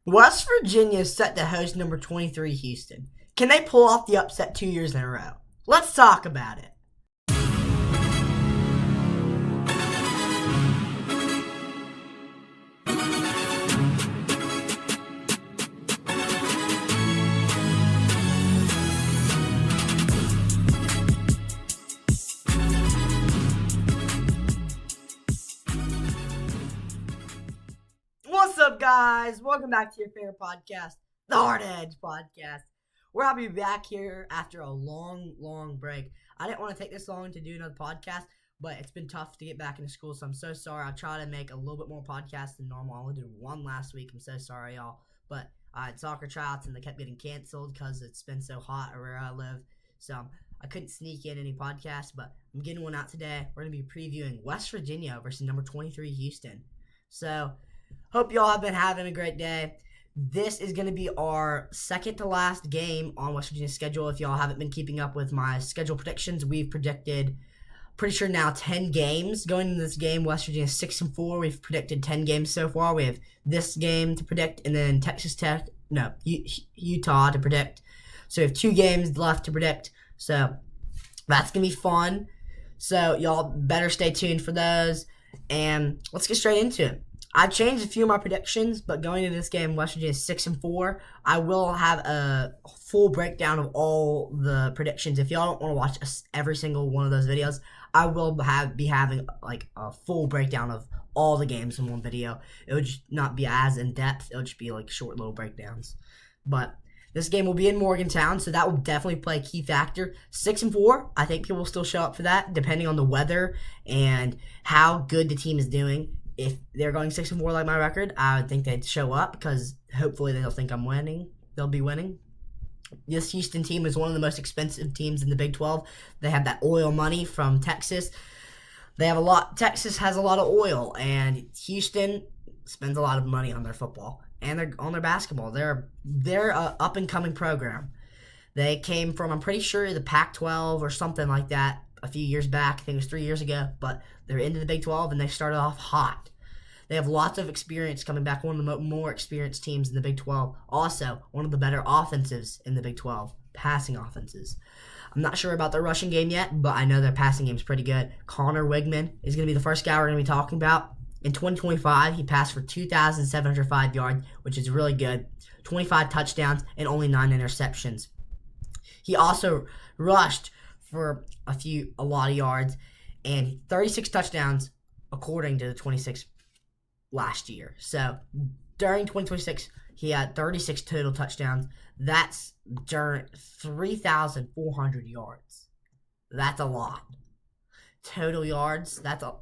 West Virginia is set to host number 23 Houston. Can they pull off the upset 2 years in a row? Let's talk about it. What's up, guys? Welcome back to your favorite podcast, the Hard Edge Podcast. We're happy to be back here after a long break. I didn't want to take this long to do another podcast, but it's been tough to get back into school, so I'm so sorry. I'll try to make a little bit more podcasts than normal. I only did one last week. I'm so sorry, y'all. But I had soccer tryouts, and they kept getting canceled because it's been so hot where I live. So I couldn't sneak in any podcasts, but I'm getting one out today. We're going to be previewing West Virginia versus number 23 Houston. So hope y'all have been having a great day. This is going to be our second to last game on West Virginia's schedule. If y'all haven't been keeping up with my schedule predictions, we've predicted, pretty sure now, 10 games going into this game. West Virginia 6-4. We've predicted 10 games so far. We have this game to predict, and then Utah to predict. So we have 2 games left to predict. So that's going to be fun. So y'all better stay tuned for those. And let's get straight into it. I've changed a few of my predictions, but going into this game, West Virginia is 6-4. I will have a full breakdown of all the predictions. If y'all don't want to watch every single one of those videos, I will be having like a full breakdown of all the games in one video. It would just not be as in depth. It would just be like short little breakdowns. But this game will be in Morgantown, so that will definitely play a key factor. 6-4, I think people will still show up for that, depending on the weather and how good the team is doing. If they're going 6-4 like my record, I would think they'd show up because hopefully they'll think I'm winning. They'll be winning. This Houston team is one of the most expensive teams in the Big 12. They have that oil money from Texas. Texas has a lot of oil, and Houston spends a lot of money on their football and on their basketball. They're a up and coming program. They came from, I'm pretty sure, the Pac-12 or something like that a few years back. I think it was 3 years ago, but they're into the Big 12 and they started off hot. They have lots of experience coming back, one of the more experienced teams in the Big 12. Also, one of the better offensives in the Big 12, passing offenses. I'm not sure about their rushing game yet, but I know their passing game is pretty good. Connor Wigman is going to be the first guy we're going to be talking about. In 2025, he passed for 2,705 yards, which is really good. 25 touchdowns and only 9 interceptions. He also rushed for a lot of yards and 36 touchdowns according to the 26 last year. So during 2026, he had 36 total touchdowns. That's during 3,400 yards. That's a lot. Total yards, that's a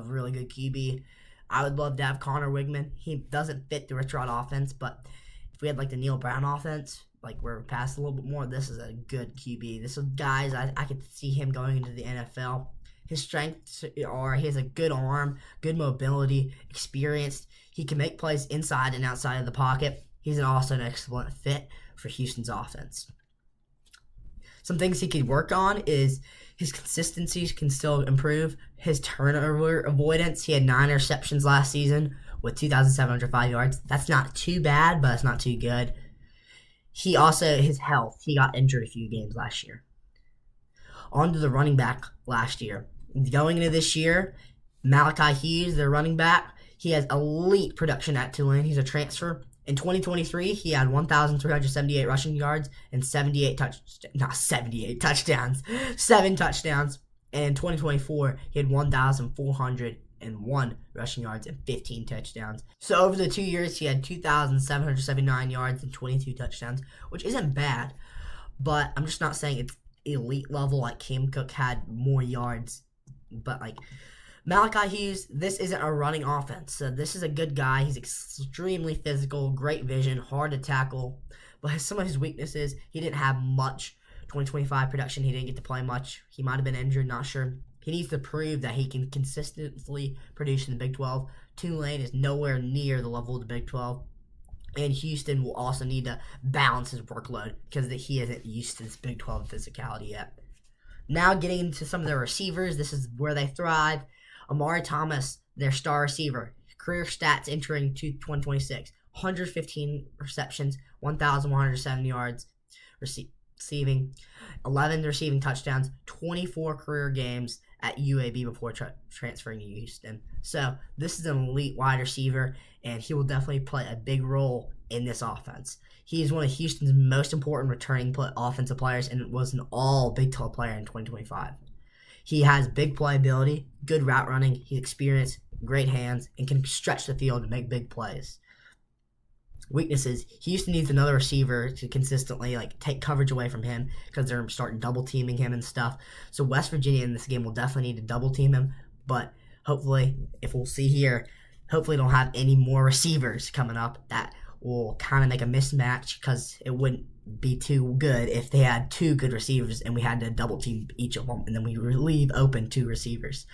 really good QB. I would love to have Connor Wigman. He doesn't fit the Rich Rod offense, but if we had like the Neil Brown offense, like where we pass a little bit more, this is a good QB. This is guys, I could see him going into the NFL. His strengths are he has a good arm, good mobility, experienced. He can make plays inside and outside of the pocket. He's also an excellent fit for Houston's offense. Some things he could work on is his consistency can still improve. His turnover avoidance, he had 9 interceptions last season with 2,705 yards. That's not too bad, but it's not too good. He also, his health, he got injured a few games last year. On to the running back last year. Going into this year, Malachi Hughes, their running back, he has elite production at Tulane. He's a transfer. In 2023, he had 1,378 rushing yards and 7 touchdowns. And in 2024, he had 1,401 rushing yards and 15 touchdowns. So over the 2 years, he had 2,779 yards and 22 touchdowns, which isn't bad. But I'm just not saying it's elite level like Cam Cook had more yards. But like Malachi Hughes, this isn't a running offense. So this is a good guy. He's extremely physical, great vision, hard to tackle. But some of his weaknesses, he didn't have much 2025 production. He didn't get to play much. He might have been injured, not sure. He needs to prove that he can consistently produce in the Big 12. Tulane is nowhere near the level of the Big 12. And Houston will also need to balance his workload because he isn't used to this Big 12 physicality yet. Now getting into some of their receivers, this is where they thrive. Amari Thomas, their star receiver, career stats entering 2026. 115 receptions, 1,107 yards receiving, 11 receiving touchdowns, 24 career games at UAB before transferring to Houston. So this is an elite wide receiver, and he will definitely play a big role in this offense. He is one of Houston's most important returning offensive players and was an all Big 12 player in 2025. He has big playability, good route running, he's experienced, great hands, and can stretch the field to make big plays. Weaknesses: Houston needs another receiver to consistently take coverage away from him because they're starting double teaming him and stuff. So West Virginia in this game will definitely need to double team him, but hopefully, if we'll see here, hopefully don't have any more receivers coming up that will kind of make a mismatch, because it wouldn't be too good if they had two good receivers and we had to double team each of them and then we leave open two receivers.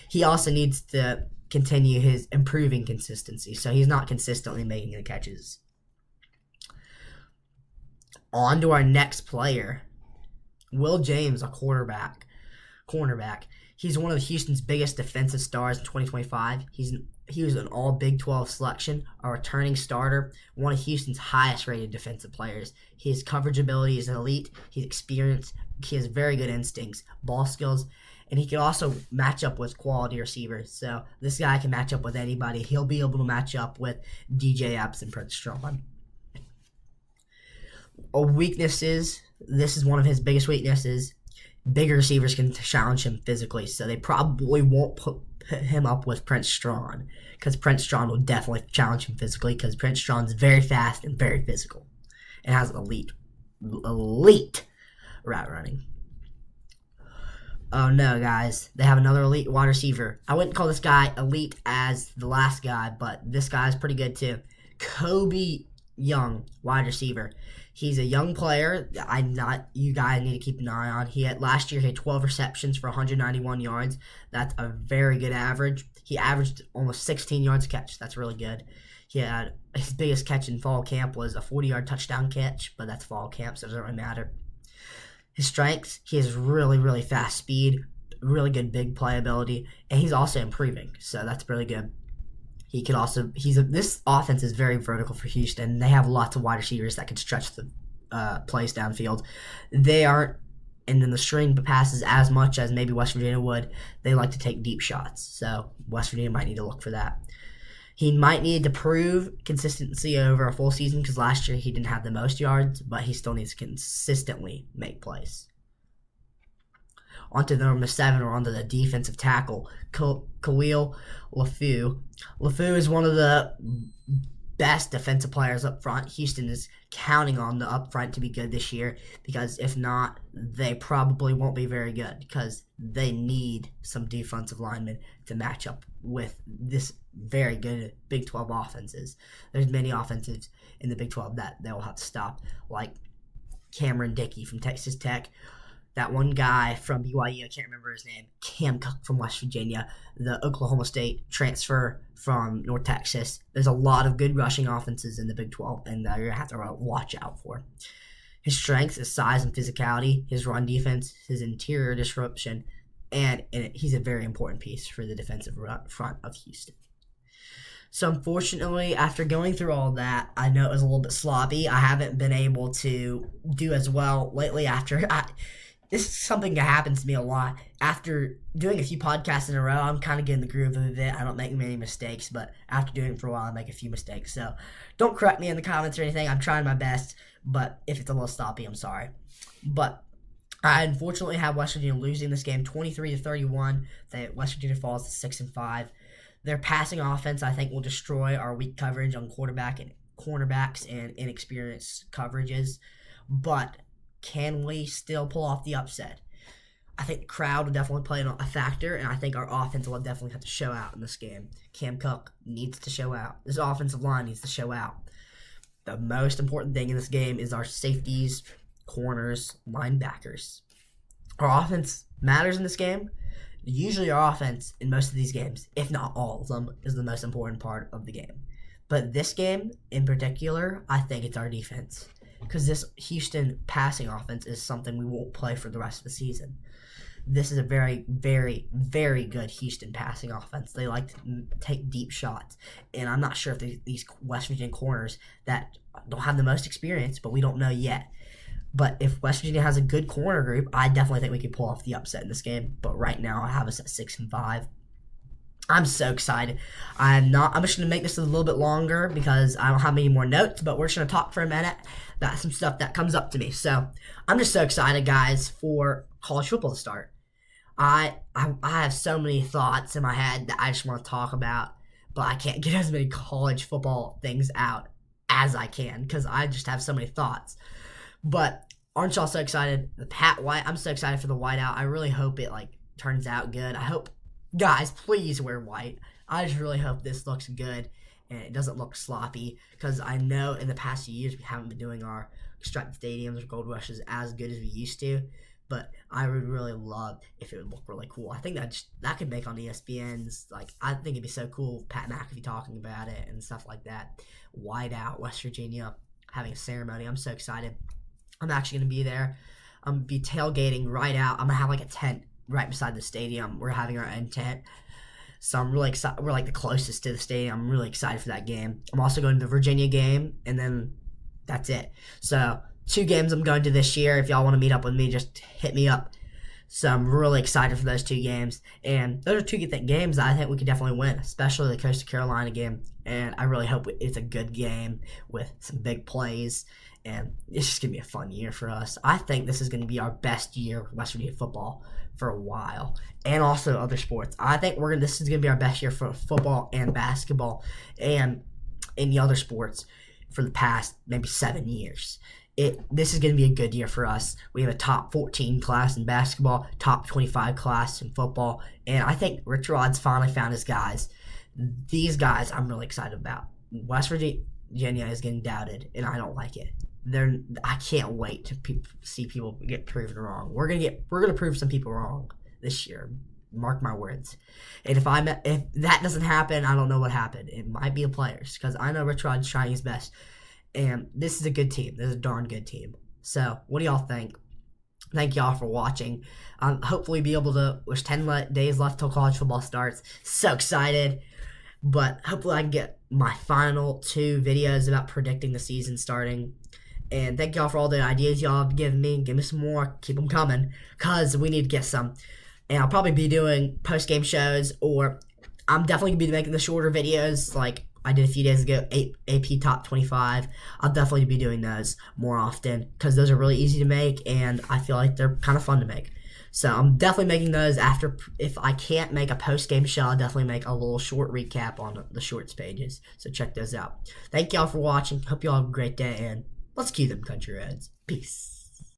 He also needs to continue his improving consistency, so he's not consistently making the catches. On to our next player, Will James, a cornerback. He's one of Houston's biggest defensive stars in 2025. He was an all Big 12 selection, a returning starter, one of Houston's highest rated defensive players. His coverage ability is elite. He's experienced. He has very good instincts, ball skills, and he can also match up with quality receivers. So this guy can match up with anybody. He'll be able to match up with DJ Epps and Prince Strong. Weaknesses: this is one of his biggest weaknesses. Bigger receivers can challenge him physically, so they probably won't put him up with Prince Strong, because Prince Strong will definitely challenge him physically, because Prince Strong is very fast and very physical and has elite route running. Oh no, guys, they have another elite wide receiver. I wouldn't call this guy elite as the last guy, but this guy's pretty good too. Kobe Young, wide receiver. He's a young player. You guys need to keep an eye on. Last year he had 12 receptions for 191 yards. That's a very good average. He averaged almost 16 yards a catch. That's really good. He had his biggest catch in fall camp was a 40-yard touchdown catch, but that's fall camp, so it doesn't really matter. His strengths: he has really, really fast speed, really good big playability, and he's also improving, so that's really good. He can also this offense is very vertical for Houston. They have lots of wide receivers that can stretch the plays downfield. They aren't in the string passes as much as maybe West Virginia would. They like to take deep shots, so West Virginia might need to look for that. He might need to prove consistency over a full season, because last year he didn't have the most yards, but he still needs to consistently make plays. Onto number 7, or onto the defensive tackle, Khalil Lafou. Lafou is one of the best defensive players up front. Houston is counting on the up front to be good this year, because if not, they probably won't be very good, because they need some defensive linemen to match up with this very good Big 12 offenses. There's many offensives in the Big 12 that they will have to stop, like Cameron Dickey from Texas Tech, that one guy from BYU, I can't remember his name, Cam Cook from West Virginia, the Oklahoma State transfer from North Texas. There's a lot of good rushing offenses in the Big 12, and you're going to have to watch out for. His strength is size and physicality, his run defense, his interior disruption, and he's a very important piece for the defensive front of Houston. So unfortunately, after going through all that, I know it was a little bit sloppy. I haven't been able to do as well lately this is something that happens to me a lot. After doing a few podcasts in a row, I'm kind of getting the groove of it. I don't make many mistakes, but after doing it for a while, I make a few mistakes. So don't correct me in the comments or anything. I'm trying my best, but if it's a little sloppy, I'm sorry. But I unfortunately have West Virginia losing this game 23-31. West Virginia falls to 6-5. Their passing offense, I think, will destroy our weak coverage on cornerbacks and inexperienced coverages. But can we still pull off the upset? I think the crowd will definitely play a factor, and I think our offense will definitely have to show out in this game. Cam Cook needs to show out. This offensive line needs to show out. The most important thing in this game is our safeties, corners, linebackers. Our offense matters in this game. Usually our offense in most of these games, if not all of them, is the most important part of the game. But this game in particular, I think it's our defense, because this Houston passing offense is something we won't play for the rest of the season. this is a very, very, very good Houston passing offense. They like to take deep shots, and I'm not sure if these West Virginia corners that don't have the most experience, but we don't know yet. But if West Virginia has a good corner group, I definitely think we could pull off the upset in this game. But right now, I have us at 6-5. I'm so excited. I'm just going to make this a little bit longer because I don't have any more notes, but we're just going to talk for a minute about some stuff that comes up to me. So I'm just so excited, guys, for college football to start. I have so many thoughts in my head that I just want to talk about, but I can't get as many college football things out as I can because I just have so many thoughts. But aren't y'all so excited? The Pat White, I'm so excited for the whiteout. I really hope it turns out good. I hope, guys, please wear white. I just really hope this looks good and it doesn't look sloppy because I know in the past few years we haven't been doing our striped stadiums or gold rushes as good as we used to. But I would really love if it would look really cool. I think that could make on ESPN's. I think it'd be so cool. Pat McAfee talking about it and stuff like that. Whiteout, West Virginia having a ceremony. I'm so excited. I'm actually going to be there. I'm going to be tailgating right out. I'm going to have a tent right beside the stadium. We're having our own tent. So I'm really excited. We're the closest to the stadium. I'm really excited for that game. I'm also going to the Virginia game, and then that's it. So 2 games I'm going to this year. If y'all want to meet up with me, just hit me up. So I'm really excited for those 2 games. And those are 2 games that I think we could definitely win, especially the Coastal Carolina game. And I really hope it's a good game with some big plays. And it's just going to be a fun year for us. I think this is going to be our best year with West Virginia football for a while. And also other sports. I think this is going to be our best year for football and basketball and any other sports for the past maybe 7 years. This is going to be a good year for us. We have a top 14 class in basketball, top 25 class in football, and I think Rich Rod's finally found his guys. These guys I'm really excited about. West Virginia is getting doubted, and I don't like it. I can't wait to see people get proven wrong. We're gonna prove some people wrong this year. Mark my words. And if that doesn't happen, I don't know what happened. It might be the players because I know Rich Rod's trying his best. And this is a good team. This is a darn good team. So, what do y'all think? Thank y'all for watching. Hopefully be able to, there's 10 days left till college football starts. So excited. But hopefully I can get my final 2 videos about predicting the season starting. And thank y'all for all the ideas y'all have given me. Give me some more. Keep them coming. Because we need to get some. And I'll probably be doing post-game shows, or I'm definitely going to be making the shorter videos like I did a few days ago, AP Top 25. I'll definitely be doing those more often because those are really easy to make, and I feel like they're kind of fun to make. So I'm definitely making those after. If I can't make a post-game show, I'll definitely make a little short recap on the shorts pages. So check those out. Thank y'all for watching. Hope y'all have a great day, and let's cue them country roads. Peace.